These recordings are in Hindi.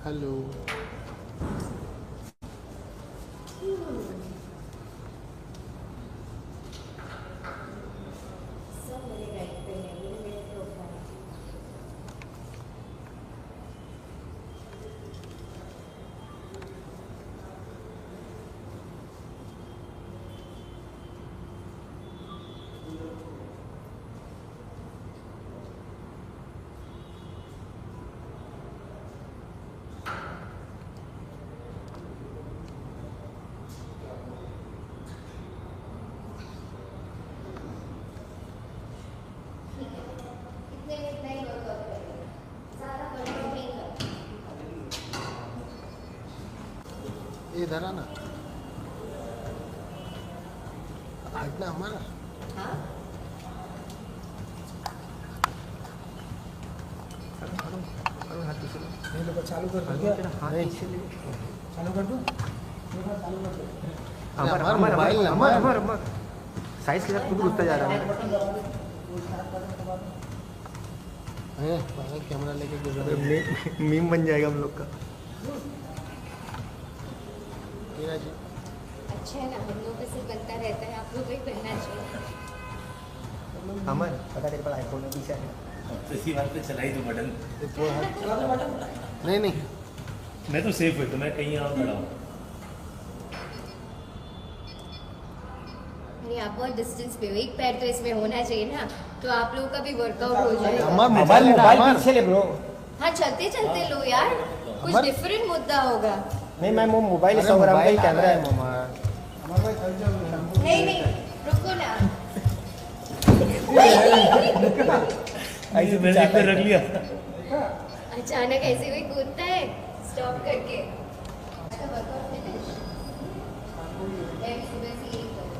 हेलो। सब मेरे राइट पे है, मेरे प्रोफाइल। इतने में इतना ही वर्कआउट करेंगे, सारा वर्कआउट नहीं करना। ये इधर आना, हटना हमारा। हाँ, अरे हाथ पीछे लो। ये लोग चालू कर दो क्या? नहीं, चालू कर दो, एक बार चालू कर दो। अमर मोबाइल अमर साइज के साथ खुद घुसता जा रहा है। बटन दबा दो, वो स्टार्ट बटन दबा दो। कैमरा लेके गुजर रहे हैं। मीम बन जाएगा हम लोग का। मीरा जी, अच्छा है ना, हम लोग का सिर्फ बनता रहता है, आप लोग को ही बनना चाहिए। अमर पता तेरे पास आईफोन है पीछे है। तो इसी बात पे चला ही दो बटन। ये पूरा हाथ। चला दो बटन। नहीं नहीं, मैं तो सेफ हुई, तो मैं कहीं और खड़ा हूँ। अरे आप बहुत डिस्टेंस पे हो, एक पैर तो इसमें होना चाहिए ना, तो आप लोगों का भी वर्कआउट हो जाएगा। अमर मोबाइल लेना, अमर। पीछे ले ब्रो। हाँ, चलते चलते लो यार, कुछ अमर। डिफरेंट मुद्दा होगा। नहीं मैं वो मोबाइल अरे 100 ग्राम का ही मोबाइल कैमरा है। हमारे भाई चल जाओ। नहीं नहीं, रुको ना। ऐसे मैंने पे रख लिया। अचानक ऐसे कोई कूदता है स्टॉप करके। अच्छा, वर्कआउट फिनिश। मैं भी सुबह से यही करूँ।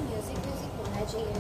म्यूजिक होना चाहिए।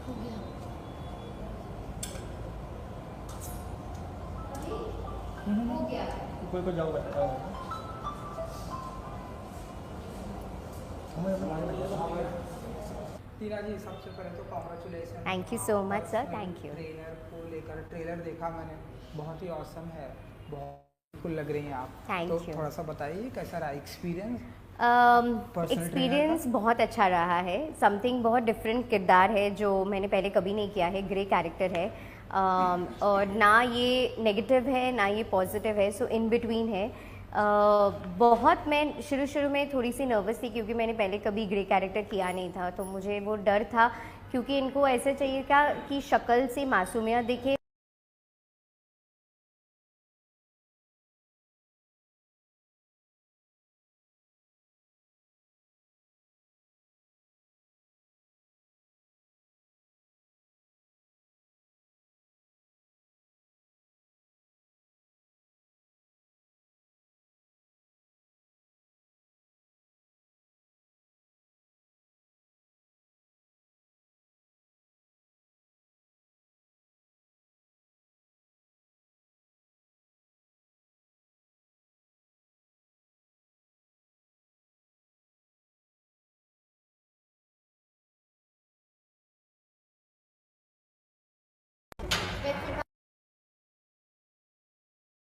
हो गया। हो गया। कोई को जाओ बता। टीना जी, सबसे पहले तो congratulations. Thank you so much, sir. Thank you. Trailer को लेकर ट्रेलर देखा मैंने, बहुत ही औसम है, बहुत कूल लग रही हैं आप। Thank तो you. थोड़ा सा बताइए कैसा रहा एक्सपीरियंस? Personal एक्सपीरियंस trainer बहुत अच्छा रहा है। समथिंग बहुत डिफरेंट किरदार है जो मैंने पहले कभी नहीं किया है। ग्रे कैरेक्टर है, और ना ये नेगेटिव है ना ये पॉजिटिव है, सो इन बिटवीन है। बहुत मैं शुरू में थोड़ी सी नर्वस थी क्योंकि मैंने पहले कभी ग्रे कैरेक्टर किया नहीं था, तो मुझे वो डर था क्योंकि इनको ऐसे चाहिए क्या कि शक्ल से मासूमियत दिखे,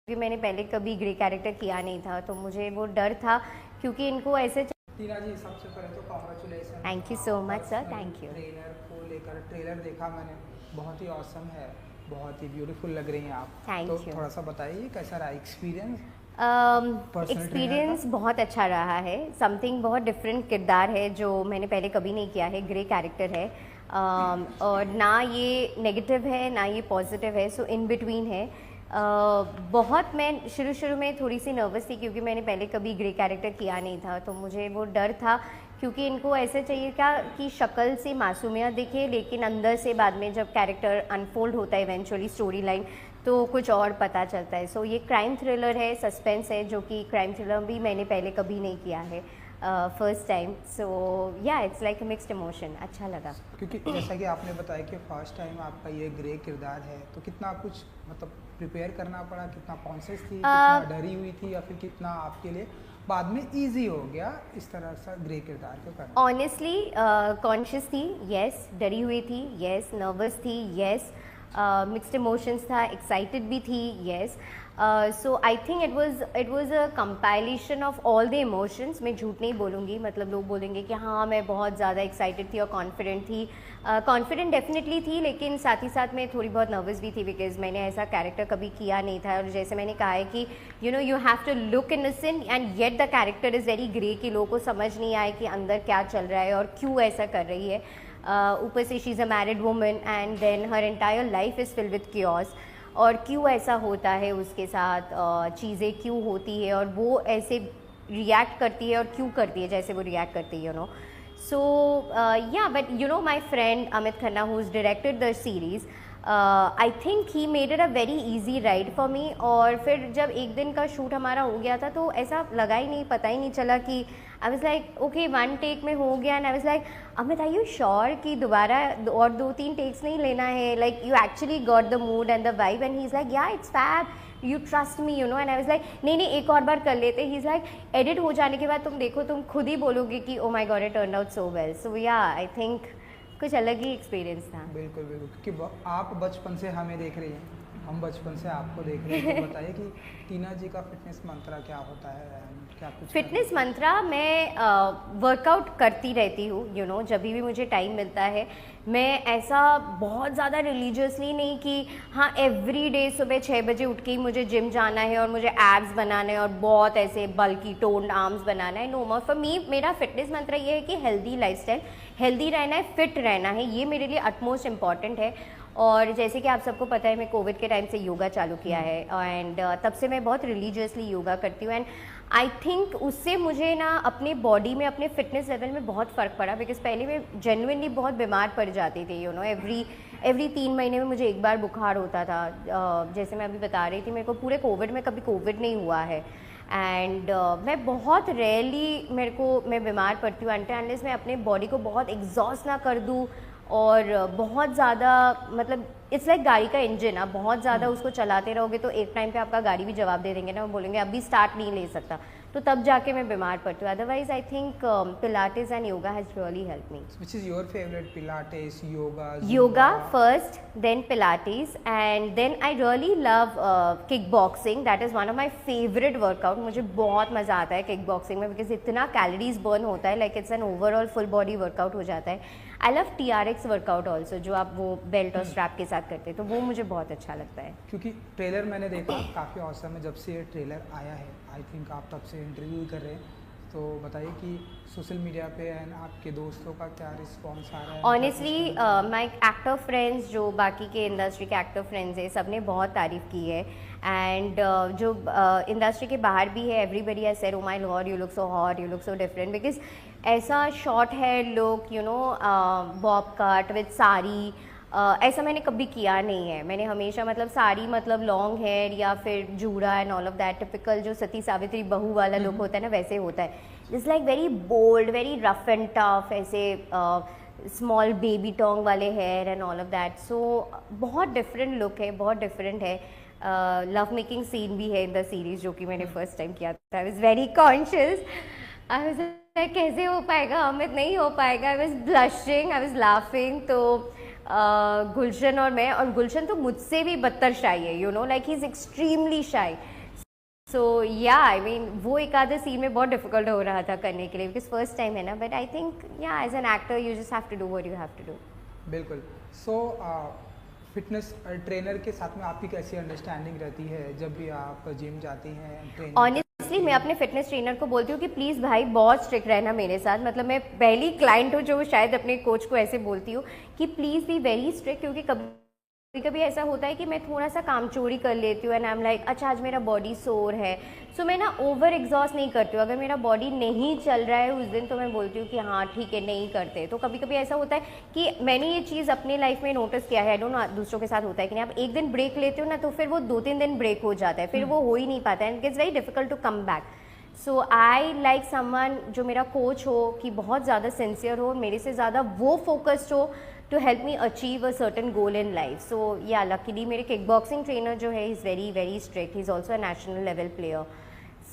क्योंकि मैंने पहले कभी ग्रे कैरेक्टर किया नहीं था, तो मुझे वो डर था क्योंकि इनको ऐसे। टीना जी, सबसे पहले तो congratulations. Thank you so much sir, thank you. Trailer को लेकर ट्रेलर देखा मैंने, बहुत ही ऑसम है, बहुत ही ब्यूटीफुल लग रही हैं आप। Thank तो you। थोड़ा सा बताइए कैसा रहा एक्सपीरियंस? एक्सपीरियंस बहुत अच्छा रहा है। समथिंग बहुत डिफरेंट किरदार है जो मैंने पहले कभी नहीं किया है, ग्रे कैरेक्टर है। और ना ये नेगेटिव है ना ये पॉजिटिव है, सो इन बिटवीन है। बहुत मैं शुरू में थोड़ी सी नर्वस थी क्योंकि मैंने पहले कभी ग्रे कैरेक्टर किया नहीं था, तो मुझे वो डर था क्योंकि इनको ऐसे चाहिए क्या कि शक्ल से मासूमियत दिखे, लेकिन अंदर से बाद में जब कैरेक्टर अनफोल्ड होता है इवेंचुअली स्टोरी लाइन, तो कुछ और पता चलता है। सो ये क्राइम थ्रिलर है, सस्पेंस है, जो कि क्राइम थ्रिलर भी मैंने पहले कभी नहीं किया है, first time. So yeah it's like a mixed emotion, अच्छा लगा। क्योंकि जैसा कि आपने बताया कि फर्स्ट टाइम आपका ये ग्रे किरदार है, तो कितना कुछ मतलब प्रिपेयर करना पड़ा, कितना कॉन्शियस थी, कितना डरी हुई थी, या फिर कितना आपके लिए बाद में इजी हो गया इस तरह से ग्रे किरदार को करना? ऑनेस्टली कॉन्शियस थी, यस। डरी हुई थी, यस। नर्वस थी, यस। मिक्स्ड इमोशंस था, एक्साइटेड भी थी, yes. So I think it was a compilation of all the emotions. मैं झूठ नहीं बोलूँगी, मतलब लोग बोलेंगे कि हाँ मैं बहुत ज़्यादा एक्साइटेड थी और कॉन्फिडेंट थी। कॉन्फिडेंट डेफिनेटली थी, लेकिन साथ ही साथ मैं थोड़ी बहुत नर्वस भी थी बिकॉज मैंने ऐसा कैरेक्टर कभी किया नहीं था। और जैसे मैंने कहा है कि you have to look innocent and yet the character is very grey, कि लोगों को समझ नहीं आए कि अंदर क्या चल रहा है और क्यों ऐसा कर रही है। ऊपर से she is a married woman and then her entire life is filled with chaos, और क्यों ऐसा होता है उसके साथ, चीज़ें क्यों होती है और वो ऐसे रिएक्ट करती है और क्यों करती है जैसे वो रिएक्ट करती है, So yeah, but my friend Amit Khanna, who's directed the series, I think he made it a very easy ride for me. और फिर जब एक दिन का शूट हमारा हो गया था तो ऐसा लगा ही नहीं, पता ही नहीं चला कि I was like okay, one take में हो गया, and I was like Amit, are you sure कि दोबारा और 2-3 takes नहीं लेना है, like you actually got the mood and the vibe? And he's like yeah, it's fab, you trust me, and I was like नहीं एक और बार कर लेते। he's like edit हो जाने के बाद तुम देखो, तुम खुद ही बोलोगे कि oh my god, it turned out so well. So yeah, I think कुछ अलग ही एक्सपीरियंस था। बिल्कुल बिल्कुल, क्योंकि आप बचपन से हमें देख रही हैं, हम बचपन से आपको देख रहे हैं। तो बताइए कि टीना जी का फिटनेस मंत्रा क्या होता है, क्या कुछ फिटनेस मंत्रा? मैं वर्कआउट करती रहती हूँ, जब भी मुझे टाइम मिलता है। मैं ऐसा बहुत ज़्यादा रिलीजियसली नहीं कि हाँ एवरी डे सुबह 6 बजे उठ के ही मुझे जिम जाना है और मुझे एब्स बनाना है और बहुत ऐसे बल्कि टोन्ड आर्म्स बनाना है। No more. फॉर मी मेरा फिटनेस मंत्रा ये है कि हेल्दी लाइफस्टाइल, हेल्दी रहना है, फिट रहना है, ये मेरे लिए अटमोस्ट इम्पॉर्टेंट है। और जैसे कि आप सबको पता है, मैं कोविड के टाइम से योगा चालू किया है एंड तब से मैं बहुत रिलीजियसली योगा करती हूँ। एंड आई थिंक उससे मुझे ना अपने बॉडी में, अपने फिटनेस लेवल में बहुत फ़र्क पड़ा। बिकॉज पहले मैं जेन्युइनली बहुत बीमार पड़ जाती थी, एवरी 3 महीने में मुझे एक बार बुखार होता था। जैसे मैं अभी बता रही थी, मेरे को पूरे कोविड में कभी कोविड नहीं हुआ है। एंड मैं बहुत रेयरली मैं बीमार पड़ती हूँ अनलेस मैं अपने बॉडी को बहुत एग्जॉस्ट ना कर दूँ और बहुत ज़्यादा, मतलब इट्स लाइक गाड़ी का इंजन, आप बहुत ज़्यादा उसको चलाते रहोगे तो एक टाइम पे आपका गाड़ी भी जवाब दे देंगे ना, वो बोलेंगे अभी स्टार्ट नहीं ले सकता, तो तब जाके मैं बीमार पड़ती हूँ। Otherwise I think pilates and yoga has really help me. Which is your favourite? Pilates, yoga first, then pilates, and then I really love kick boxing. That is one of my favourite workout. मुझे बहुत मज़ा आता है किक बॉक्सिंग में बिकॉज इतना कैलोरीज बर्न होता है, like it's an overall full body workout हो जाता है। I love TRX workout also, जो आप वो बेल्ट और स्ट्रैप के साथ करते हैं, तो वो मुझे बहुत अच्छा लगता है। क्योंकि ट्रेलर मैंने देखा काफ़ी औसम है। जब से ये ट्रेलर आया है, आई थिंक आप तब से इंटरव्यू कर रहे हैं, तो बताइए कि सोशल मीडिया पे एंड आपके दोस्तों का क्या रिस्पॉन्स आ रहा है? ऑनेस्टली माई एक्टर फ्रेंड्स, जो बाकी के इंडस्ट्री के एक्टर फ्रेंड्स हैं, सब ने बहुत तारीफ़ की है। एंड जो इंडस्ट्री के बाहर भी है, everybody has said, oh my God, you look so hot, you look so different, because ऐसा short hair look, bob cut with sari, ऐसा मैंने कभी किया नहीं है। मैंने हमेशा मतलब साड़ी, मतलब लॉन्ग हेयर या फिर जूड़ा and all of that, typical जो सती सावित्री बहू वाला लुक होता है ना, वैसे होता है। It's like very bold, very rough and tough, ऐसे स्मॉल बेबी टोंग वाले hair and all of that. So बहुत डिफरेंट लुक है, बहुत डिफरेंट है। लव मेकिंग सीन भी है इन द सीरीज, जो कि मैंने फर्स्ट टाइम किया था। I was very conscious, I was like कैसे हो पाएगा अमित, नहीं हो पाएगा। I was blushing, I was laughing. तो गुलशन और मैं, और गुलशन तो मुझसे भी बदतर शाई है, लाइक ही इज़ एक्सट्रीमली शाई। सो या आई मीन वो एक आधा सीन में बहुत डिफिकल्ट हो रहा था करने के लिए बिकॉज फर्स्ट टाइम है ना, but I think yeah as an actor you just have to do what you have to do. बिल्कुल। सो फिटनेस ट्रेनर के साथ में आपकी कैसी अंडरस्टैंडिंग रहती है जब भी आप जिम जाती हैं ट्रेनिंग? ऑनेस्टली मैं अपने फिटनेस ट्रेनर को बोलती हूँ कि प्लीज़ भाई बहुत स्ट्रिक्ट रहना मेरे साथ, मतलब मैं पहली क्लाइंट हूँ जो शायद अपने कोच को ऐसे बोलती हूँ कि प्लीज़ बी वेरी स्ट्रिक्ट, क्योंकि कभी ऐसा होता है कि मैं थोड़ा सा काम चोरी कर लेती हूँ एंड आई एम लाइक अच्छा आज मेरा बॉडी सोर है, सो मैं ना ओवर एग्जॉस्ट नहीं करती हूँ। अगर मेरा बॉडी नहीं चल रहा है उस दिन तो मैं बोलती हूँ कि हाँ ठीक है नहीं करते। तो कभी कभी ऐसा होता है कि मैंने ये चीज़ अपने लाइफ में नोटिस किया है, आई डोंट नो दूसरों के साथ होता है कि नहीं, आप एक दिन ब्रेक लेते हो ना तो फिर वो 2-3 दिन ब्रेक हो जाता है, फिर वो हो ही नहीं पाता है and it's very difficult to come back. So I like someone जो मेरा कोच हो कि बहुत ज़्यादा सिंसियर हो, मेरे से ज़्यादा वो फोकस्ड हो to help me achieve a certain goal in life. So yeah, luckily मेरे kickboxing trainer जो है is very very strict. He's also a national level player.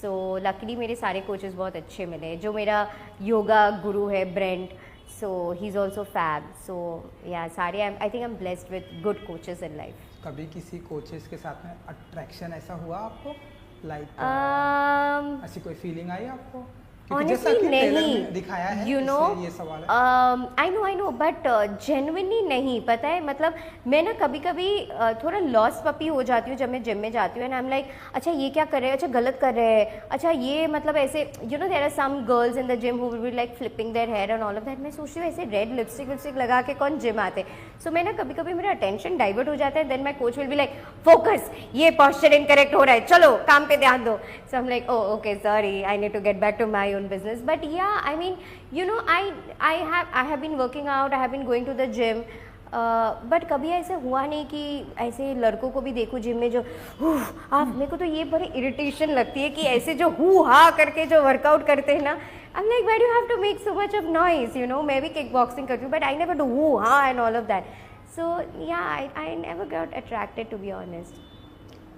So luckily मेरे सारे coaches बहुत अच्छे मिले। जो मेरा योगा गुरु है Brent, so he's also fab. So yeah, सारे I think I'm blessed with good coaches in life. कभी किसी कोचेस के साथ में अट्रैक्शन ऐसा हुआ आपको, लाइक ऐसी कोई फीलिंग आई आपको? Honestly नहीं, दिखाया है you know, ये सवाल है। I know but genuinely नहीं, पता है मतलब मैं ना कभी कभी थोड़ा लॉस पपी हो जाती हूँ जब मैं जिम में जाती हूँ एंड आई एम लाइक अच्छा ये क्या कर रहे हैं, अच्छा गलत कर रहे हैं, अच्छा ये मतलब ऐसे you know there are some girls in the gym who will be like flipping their hair and all of that. मैं सोचती हूँ ऐसे रेड लिपस्टिक लगा के कौन जिम आते, सो मैं ना कभी कभी मेरा अटेंशन डाइवर्ट हो जाता है, then my coach will be like focus, ये पॉस्चर इनकरेक्ट हो रहा है, चलो काम पे ध्यान दो। So I am like oh okay sorry, I need to get back to my own business. But yeah, I mean, you know, I have been working out, I have been going to the gym, but कभी ऐसे हुआ नहीं कि ऐसे लड़कों को भी देखो जिम में जो आप, मेरे को तो ये बड़ी इरिटेशन लगती है कि ऐसे जो हा करके जो वर्कआउट करते हैं ना, I'm like why do you have to make so much of noise, you know? मैं भी किक बॉक्सिंग करती हूँ but I never do हा and all of that. So yeah, I never got attracted to be honest.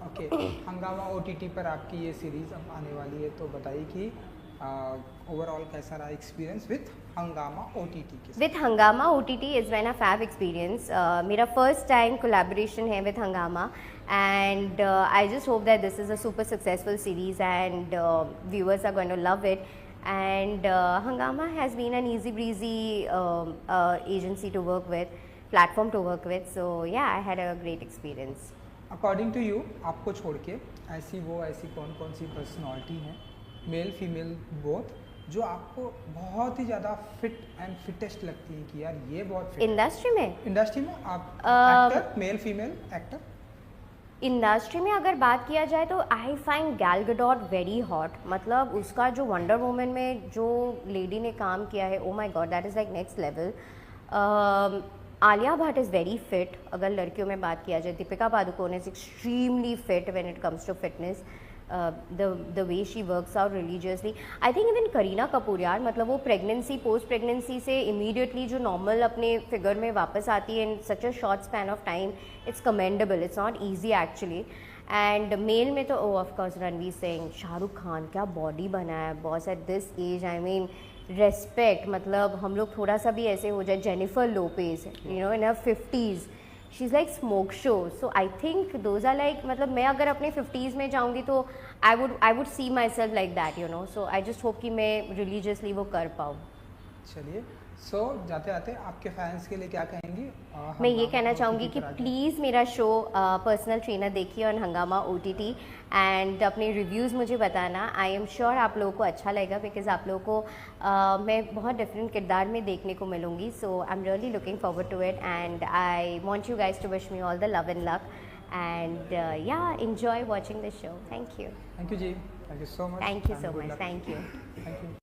Okay हंगामा OTT पर आपकी ये सीरीज अब आने वाली है, तो बताइए कि ओवरऑल कैसा रहा एक्सपीरियंस विथ हंगामा OTT के साथ? With Hungama OTT is been a fab experience. मेरा फर्स्ट टाइम कोलैबोरेशन है with Hungama and I just hope that this is a super successful series and viewers are going to love it and Hungama has been an easy breezy agency to work with, platform to work with, so yeah I had a great experience. According to you, आपको छोड़ के ऐसी कौन कौन सी पर्सनालिटी हैं, मेल फीमेल बोथ, जो आपको बहुत ही ज़्यादा फिट एंड फिटेस्ट लगती है कि यार ये बहुत फिट इंडस्ट्री में आप actor, male female actor? Industry में अगर बात किया जाए तो आई फाइंड गैल गडोट वेरी हॉट, मतलब उसका जो वंडर वुमन में जो लेडी ने काम किया है, oh my God that is like next level. Alia Bhatt is very fit, अगर लड़कियों में बात किया जाए। Deepika Padukone is extremely fit when it comes to fitness, the way she works out religiously. I think even Kareena Kapoor यार, मतलब वो प्रेगनेंसी पोस्ट प्रेगनेंसी से इमीडिएटली जो नॉर्मल अपने फिगर में वापस आती है in such a short span of time, it's commendable, it's not easy actually. And male में तो ऑफ कोर्स रणवीर सिंह, शाहरुख खान, क्या बॉडी बनाया है boss at this age, I mean respect. मतलब हम लोग थोड़ा सा भी ऐसे हो जाए, Jennifer Lopez you know in her 50s, she is like smoke show, so I think those are like, मतलब मैं अगर अपने 50s में जाऊँगी तो I would see myself like that you know, so I just hope कि मैं रिलीजियसली वो कर पाऊँ। चलिए, सो जाते जाते आपके फैंस के लिए क्या कहेंगी? मैं ये कहना चाहूँगी कि प्लीज़ मेरा शो पर्सनल ट्रेनर देखिए ऑन हंगामा OTT एंड अपने रिव्यूज़ मुझे बताना। आई एम श्योर आप लोगों को अच्छा लगेगा बिकॉज आप लोगों को मैं बहुत डिफरेंट किरदार में देखने को मिलूँगी, so I am really looking forward to it and I want you guys to wish me all the love and luck and yeah enjoy watching the show. Thank you. Thank you ji, thank you so much. Thank you so much. Thank you. Thank you.